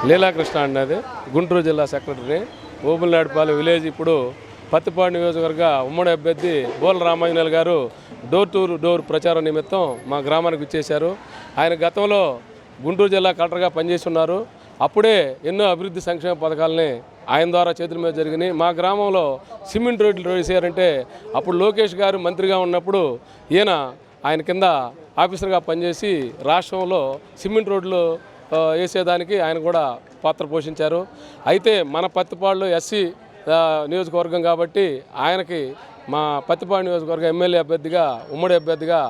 లీలాకృష్ణ అండి, అది గుంటూరు జిల్లా సెక్రటరీ, ఓబుల్నాయుడుపాలెం విలేజ్. ఇప్పుడు పత్తిపాడు నియోజకవర్గ ఉమ్మడి అభ్యర్థి బోల రామాంజనేయులు గారు డోర్ టు డోర్ ప్రచారం నిమిత్తం మా గ్రామానికి వచ్చేశారు. ఆయన గతంలో గుంటూరు జిల్లా కలెక్టర్గా పనిచేసి ఉన్నారు. అప్పుడే ఎన్నో అభివృద్ధి సంక్షేమ పథకాలని ఆయన ద్వారా చేతుల మీద జరిగినాయి. మా గ్రామంలో సిమెంట్ రోడ్లు వేసారంటే అప్పుడు లోకేష్ గారు మంత్రిగా ఉన్నప్పుడు ఆయన కింద ఆఫీసర్గా పనిచేసి రాష్ట్రంలో సిమెంట్ రోడ్లు వేసేదానికి ఆయన కూడా పాత్ర పోషించారు. అయితే మన పత్తిపాడులో ఎస్సీ నియోజకవర్గం కాబట్టి ఆయనకి మా పత్తిపాడు నియోజకవర్గం ఎమ్మెల్యే అభ్యర్థిగా ఉమ్మడి అభ్యర్థిగా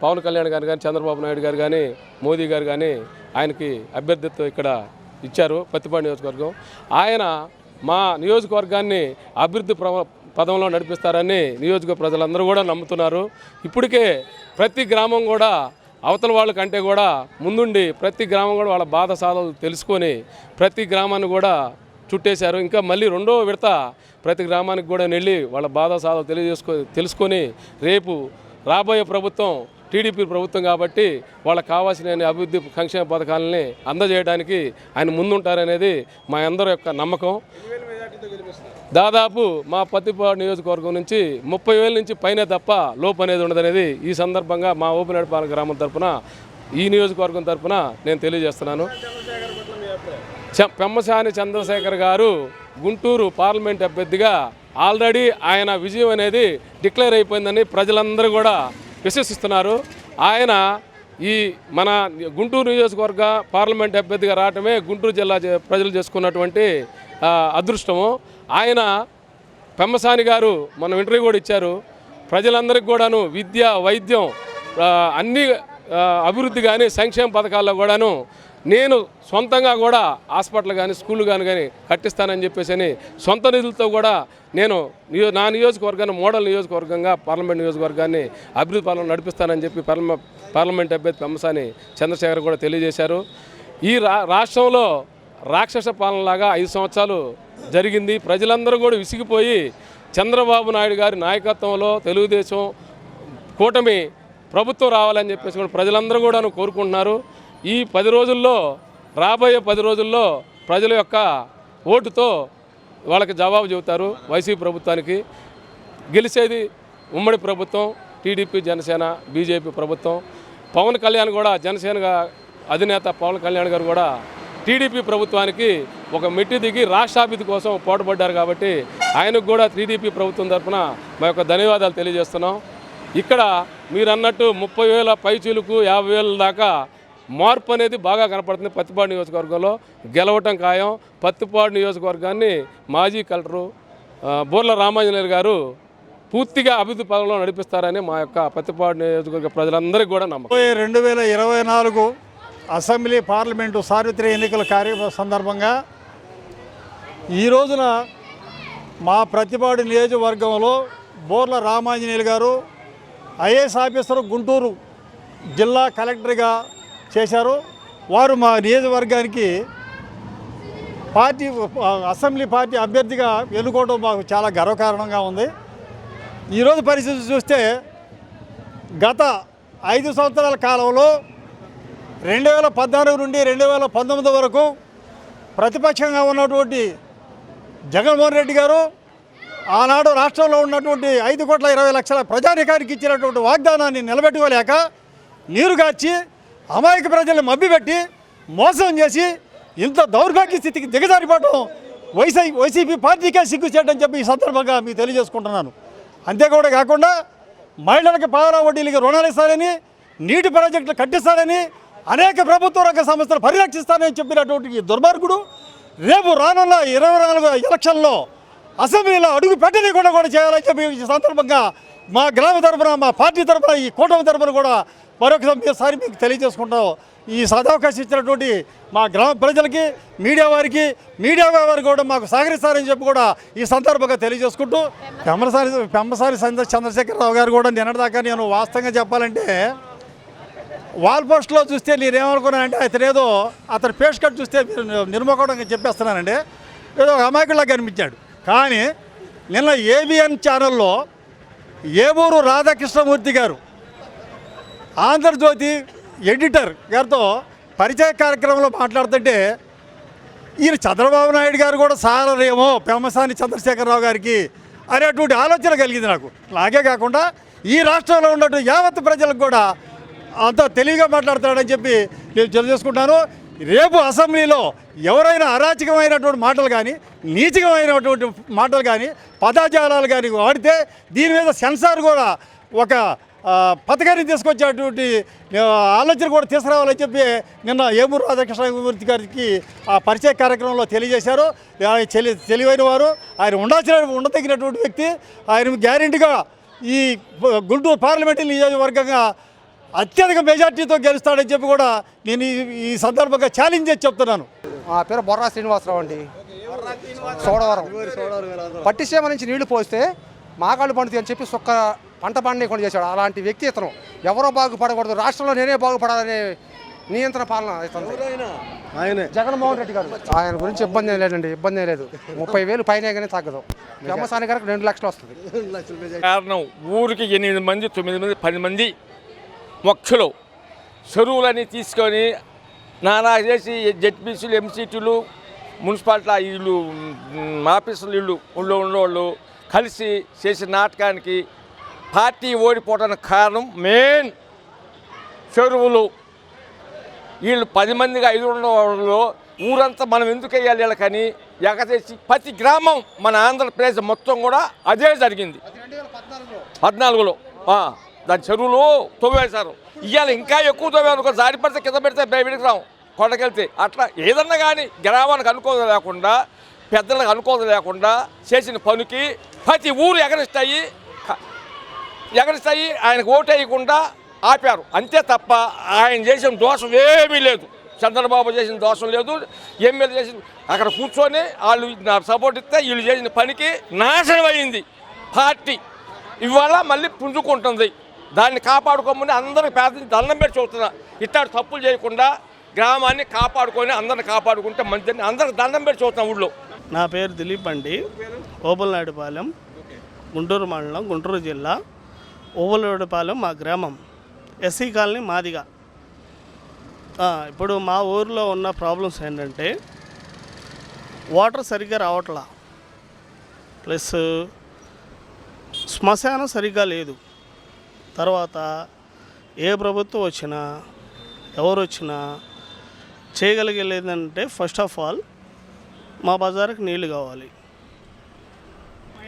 పవన్ కళ్యాణ్ గారు కానీ చంద్రబాబు నాయుడు గారు కానీ మోదీ గారు కానీ ఆయనకి అభ్యర్థిత్వం ఇక్కడ ఇచ్చారు. పత్తిపాడు నియోజకవర్గం ఆయన మా నియోజకవర్గాన్ని అభివృద్ధి పదంలో నడిపిస్తారని నియోజకవర్గ ప్రజలందరూ కూడా నమ్ముతున్నారు. ఇప్పటికే ప్రతి గ్రామం కూడా అవతల వాళ్ళకంటే కూడా ముందుండి ప్రతి గ్రామం కూడా వాళ్ళ బాధ సాధలు తెలుసుకొని ప్రతి గ్రామాన్ని కూడా చుట్టేశారు. ఇంకా మళ్ళీ రెండో విడత ప్రతి గ్రామానికి కూడా వెళ్ళి వాళ్ళ బాధ సాధలు తెలుసుకొని రేపు రాబోయే ప్రభుత్వం టీడీపీ ప్రభుత్వం కాబట్టి వాళ్ళకి కావాల్సిన అభివృద్ధి సంక్షేమ పథకాలని అందజేయడానికి ఆయన ముందుంటారనేది మా అందరి యొక్క నమ్మకం. దాదాపు మా పత్తిపాడు నియోజకవర్గం నుంచి 30,000 నుంచి పైనే తప్ప లోపు అనేది ఉండదనేది ఈ సందర్భంగా మా ఓబుల్నాయుడుపాలెం గ్రామం తరఫున ఈ నియోజకవర్గం తరఫున నేను తెలియజేస్తున్నాను. పెమ్మసాని చంద్రశేఖర్ గారు గుంటూరు పార్లమెంట్ అభ్యర్థిగా ఆల్రెడీ ఆయన విజయం అనేది డిక్లేర్ అయిపోయిందని ప్రజలందరూ కూడా విశ్వసిస్తున్నారు. ఆయన ఈ మన గుంటూరు నియోజకవర్గ పార్లమెంట్ అభ్యర్థిగా రావటమే గుంటూరు జిల్లా ప్రజలు చేసుకున్నటువంటి అదృష్టము. ఆయన పెమ్మసాని గారు మనం ఇంటర్వ్యూ కూడా ఇచ్చారు. ప్రజలందరికీ కూడాను విద్య వైద్యం అన్ని అభివృద్ధి కానీ సంక్షేమ పథకాల్లో కూడాను నేను సొంతంగా కూడా హాస్పిటల్ కానీ స్కూళ్ళు కానీ కట్టిస్తానని చెప్పేసి సొంత నిధులతో కూడా నేను నా నియోజకవర్గాన్ని మోడల్ నియోజకవర్గంగా పార్లమెంట్ నియోజకవర్గాన్ని అభివృద్ధి పాలన నడిపిస్తానని చెప్పి పార్లమెంట్ అభ్యర్థి పెమ్మసాని చంద్రశేఖర్ కూడా తెలియజేశారు. ఈ రాష్ట్రంలో రాక్షస పాలనలాగా 5 సంవత్సరాలు జరిగింది. ప్రజలందరూ కూడా విసిగిపోయి చంద్రబాబు నాయుడు గారి నాయకత్వంలో తెలుగుదేశం కూటమి ప్రభుత్వం రావాలని చెప్పేసి కూడా ప్రజలందరూ కూడా కోరుకుంటున్నారు. ఈ 10 రోజుల్లో రాబోయే 10 రోజుల్లో ప్రజల యొక్క ఓటుతో వాళ్ళకి జవాబు చెబుతారు. వైసీపీ ప్రభుత్వానికి గెలిచేది ఉమ్మడి ప్రభుత్వం, టీడీపీ జనసేన బీజేపీ ప్రభుత్వం. పవన్ కళ్యాణ్ కూడా జనసేన అధినేత పవన్ కళ్యాణ్ గారు కూడా టీడీపీ ప్రభుత్వానికి ఒక మెట్టి దిగి రాష్ట్రాభివృద్ధి కోసం పోటుపడ్డారు కాబట్టి ఆయనకు కూడా టీడీపీ ప్రభుత్వం తరఫున మా యొక్క ధన్యవాదాలు తెలియజేస్తున్నాం. ఇక్కడ మీరు అన్నట్టు 30,000 పైచీలకు 50,000 దాకా మార్పు అనేది బాగా కనపడుతుంది. పత్తిపాడు నియోజకవర్గంలో గెలవటం ఖాయం. పత్తిపాడు నియోజకవర్గాన్ని మాజీ కలెక్టరు బోర్ల రామాంజనేయులు గారు పూర్తిగా అభివృద్ధి పదంలో నడిపిస్తారని మా యొక్క పత్తిపాడు నియోజకవర్గ ప్రజలందరికీ కూడా నమ్మకం. 2024 అసెంబ్లీ పార్లమెంటు సార్వత్రిక ఎన్నికల సందర్భంగా ఈ రోజున మా పత్తిపాడు నియోజకవర్గంలో బోర్ల రామాంజనేయులు గారు ఐఏఎస్ ఆఫీసరు గుంటూరు జిల్లా కలెక్టర్గా చేశారు. వారు మా నియోజకవర్గానికి అసెంబ్లీ పార్టీ అభ్యర్థిగా ఎన్నుకోవడం మాకు చాలా గర్వకారణంగా ఉంది. ఈరోజు పరిస్థితి చూస్తే గత 5 సంవత్సరాల కాలంలో 2014 నుండి 2019 వరకు ప్రతిపక్షంగా ఉన్నటువంటి జగన్మోహన్ రెడ్డి గారు ఆనాడు రాష్ట్రంలో ఉన్నటువంటి 5,20,00,000 ప్రజానికానికి ఇచ్చినటువంటి వాగ్దానాన్ని నిలబెట్టుకోలేక నీరుగార్చి అమాయక ప్రజలను మభ్యపెట్టి మోసం చేసి ఇంత దౌర్భాగ్య స్థితికి దిగజారిపోవడం వైసీపీ పార్టీకే సిగ్గుచేయడం చెప్పి ఈ సందర్భంగా మీకు తెలియజేసుకుంటున్నాను. అంతేకాకుండా కాకుండా మహిళలకు పావలా వడ్డీలకి రుణాలు ఇస్తారని, నీటి ప్రాజెక్టులు కట్టిస్తారని, అనేక ప్రభుత్వ రంగ సంస్థలు పరిరక్షిస్తానని చెప్పినటువంటి ఈ దుర్మార్గుడు రేపు రానున్న 24 ఎలక్షన్లో అసెంబ్లీలో అడుగు పెట్టనీయకుండా కూడా చేయాలని చెప్పి ఈ సందర్భంగా మా గ్రామ తరఫున, మా పార్టీ తరఫున, ఈ కూటమి తరఫున కూడా మరొకసారి మీకు తెలియజేసుకుంటాం. ఈ సదవకాశం ఇచ్చినటువంటి మా గ్రామ ప్రజలకి, మీడియా వారికి కూడా మాకు సహకరిస్తారని చెప్పి కూడా ఈ సందర్భంగా తెలియజేసుకుంటూ పెమ్మసాని చంద్రశేఖరరావు గారు కూడా నిన్నటిదాకా నేను వాస్తవంగా చెప్పాలంటే వాల్ పోస్ట్లో చూస్తే నేనేమనుకున్నానంటే అతని పేస్ కట్ చూస్తే నిర్మోకంగా చెప్పేస్తున్నానండి, ఏదో ఒక అమాయకుల్లా కనిపించాడు. కానీ నిన్న ఏబిఎన్ ఛానల్లో ఏబూరు రాధాకృష్ణమూర్తి గారు ఆంధ్రజ్యోతి ఎడిటర్ గారితో పరిచయ కార్యక్రమంలో మాట్లాడుతుంటే ఈయన చంద్రబాబు నాయుడు గారు కూడా సారరేమో పెమ్మసాని చంద్రశేఖరరావు గారికి అనేటువంటి ఆలోచన కలిగింది నాకు. అలాగే కాకుండా ఈ రాష్ట్రంలో ఉన్నటువంటి యావత్ ప్రజలకు కూడా అంత తెలివిగా మాట్లాడతాడని చెప్పి నేను తెలియజేసుకుంటాను. రేపు అసెంబ్లీలో ఎవరైనా అరాచకమైనటువంటి మాటలు కానీ నీచకమైనటువంటి మాటలు కానీ పదజాలాలు కానీ వాడితే దీని మీద సెన్సార్ కూడా ఒక పథకాన్ని తీసుకొచ్చేటువంటి ఆలోచన కూడా తీసుకురావాలని చెప్పి నిన్న ఏమూరు రాధాకృష్ణమూర్తి గారికి ఆ పరిచయ కార్యక్రమంలో తెలియజేశారు. ఆయన తెలివైన వారు, ఆయన ఉండదగినటువంటి వ్యక్తి. ఆయన గ్యారెంటీగా ఈ గుంటూరు పార్లమెంటరీ నియోజకవర్గంగా అత్యధిక మెజార్టీతో గెలుస్తాడని చెప్పి కూడా నేను ఈ సందర్భంగా ఛాలెంజ్ చేసి చెప్తున్నాను. ఆ పేరు బొర్రా శ్రీనివాసరావు అండి, సోడవరం. పట్టిసీమ నుంచి నీళ్లు పోస్తే మాకాళ్ళు పండుతాయి అని చెప్పి సుక్క పంట పండకుండా చేశాడు. అలాంటి వ్యక్తి ఇతను. ఎవరో బాగుపడకూడదు, రాష్ట్రంలో నేనే బాగుపడాలనే నియంత్రణ పాలన ఇతను. జగన్మోహన్ రెడ్డి గారు ఆయన గురించి ఇబ్బంది ఏం లేదండి, ఇబ్బంది ఏం లేదు. 30,000 పైన కానీ తగ్గదు. పెమ్మసాని గారికి 2 లక్షలు వస్తుంది. కారణం ఊరికి 8 మంది 9 మంది 10 మంది మొక్షలు చెరువులని తీసుకొని నానా చేసి జెడ్పీసీలు ఎంసీటీలు మున్సిపాలిటీ ఇళ్ళు ఆఫీసులు ఇళ్ళు ఉన్నోళ్ళు కలిసి చేసిన నాటకానికి పార్టీ ఓడిపోవడానికి కారణం మెయిన్ చెరువులు. వీళ్ళు 10 మందిగా 5 ఉన్న వాళ్ళు ఊరంతా మనం ఎందుకు వేయాలి వీళ్ళకని ఎగచేసి ప్రతి గ్రామం మన ఆంధ్రప్రదేశ్ మొత్తం కూడా అదే జరిగింది. 14లో దాని చెరువులు తవ్వేశారు. ఇవాళ ఇంకా ఎక్కువ తవ్వారు. జారి పడితే కింద పెడితే బయటికి రావు, కొండకెళ్తే. అట్లా ఏదన్నా కానీ గ్రామానికి అనుకోవడం లేకుండా, పెద్దలకు అనుకోవడం లేకుండా చేసిన పనికి ప్రతి ఊరు ఎగరిస్తాయి. ఆయనకు ఓటు వేయకుండా ఆపారు అంతే తప్ప ఆయన చేసిన దోషం ఏమీ లేదు. చంద్రబాబు చేసిన దోషం లేదు. ఎమ్మెల్యే చేసిన అక్కడ కూర్చొని వాళ్ళు సపోర్ట్ ఇస్తే వీళ్ళు చేసిన పనికి నాశనం అయింది పార్టీ. ఇవాళ మళ్ళీ పుంజుకుంటుంది. దాన్ని కాపాడుకోమని అందరికి పేద దండం పెట్టి చూస్తున్నా. ఇట్లాంటి తప్పులు చేయకుండా గ్రామాన్ని కాపాడుకొని అందరిని కాపాడుకుంటే మంచిదని అందరికి దండం పెట్టి చూస్తున్నాం ఊళ్ళో. నా పేరు దిలీప్ అండి, ఓబులనాయుడుపాలెం, గుంటూరు మండలం, గుంటూరు జిల్లా. ఓబులనాయుడుపాలెం మా గ్రామం. SC colony Madiga. ఇప్పుడు మా ఊరిలో ఉన్న ప్రాబ్లమ్స్ ఏంటంటే వాటర్ సరిగ్గా రావట్లా, ప్లస్ శ్మశానం సరిగ్గా లేదు. తర్వాత ఏ ప్రభుత్వం వచ్చినా ఎవరు వచ్చినా చేయగలిగేదంటే ఫస్ట్ ఆఫ్ ఆల్ మా బజారుకి నీళ్లు కావాలి.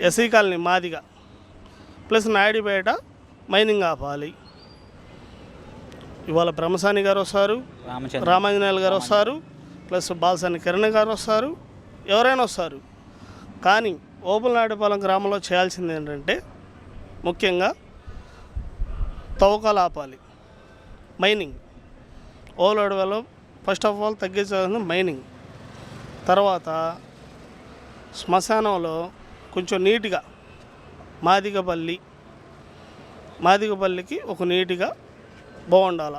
SC colony Madiga, plus Naidupeta mining ఆపాలి. ఇవాళ బ్రహ్మసాని గారు వస్తారు, రామాంజనేయులు గారు వస్తారు, ప్లస్ బాలసాని కిరణ్ గారు వస్తారు, ఎవరైనా వస్తారు. కానీ ఓబులనాయుడుపాలెం గ్రామంలో చేయాల్సింది ఏంటంటే ముఖ్యంగా తవ్వకాలు ఆపాలి. Mining Obulanaidupalem first of all తగ్గించాల్సింది మైనింగ్. తర్వాత శ్మశానంలో కొంచెం నీట్గా మాదిగపల్లికి ఒక నీట్గా బాగుండాల.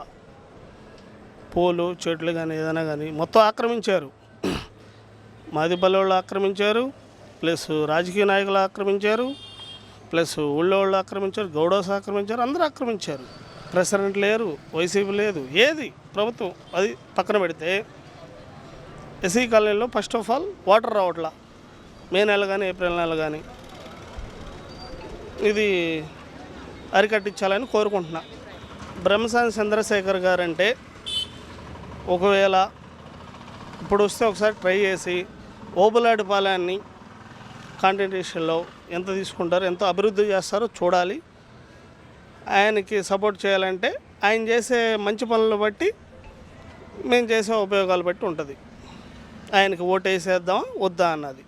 పూలు చెట్లు కానీ ఏదైనా కానీ మొత్తం ఆక్రమించారు. మాదిపల్లి వాళ్ళు ఆక్రమించారు, ప్లస్ రాజకీయ నాయకులు ఆక్రమించారు, ప్లస్ ఊళ్ళో వాళ్ళు ఆక్రమించారు, గౌడోస్ ఆక్రమించారు, అందరూ ఆక్రమించారు. ప్రెసిడెంట్ లేరు, వైసీపీ లేదు, ఏది ప్రభుత్వం అది పక్కన పెడితే ఎస్సీ కాలనీలో ఫస్ట్ ఆఫ్ ఆల్ వాటర్ రావట్లా. మే నెల కానీ ఏప్రిల్ నెల కానీ ఇది అరికట్టించాలని కోరుకుంటున్నా. బ్రహ్మసాని చంద్రశేఖర్ గారు అంటే ఒకవేళ ఇప్పుడు వస్తే ఒకసారి ట్రై చేసి ఓబులనాయుడుపాలెన్ని కాంటినేషన్లో ఎంత తీసుకుంటారో, ఎంత అభివృద్ధి చేస్తారో చూడాలి. ఆయనకి సపోర్ట్ చేయాలంటే ఆయన చేసే మంచి పనులు బట్టి మేము చేసే ఉపయోగాలు బట్టి ఉంటుంది. ఆయనకి ఓటు వేసేద్దామా వద్దా అన్నది.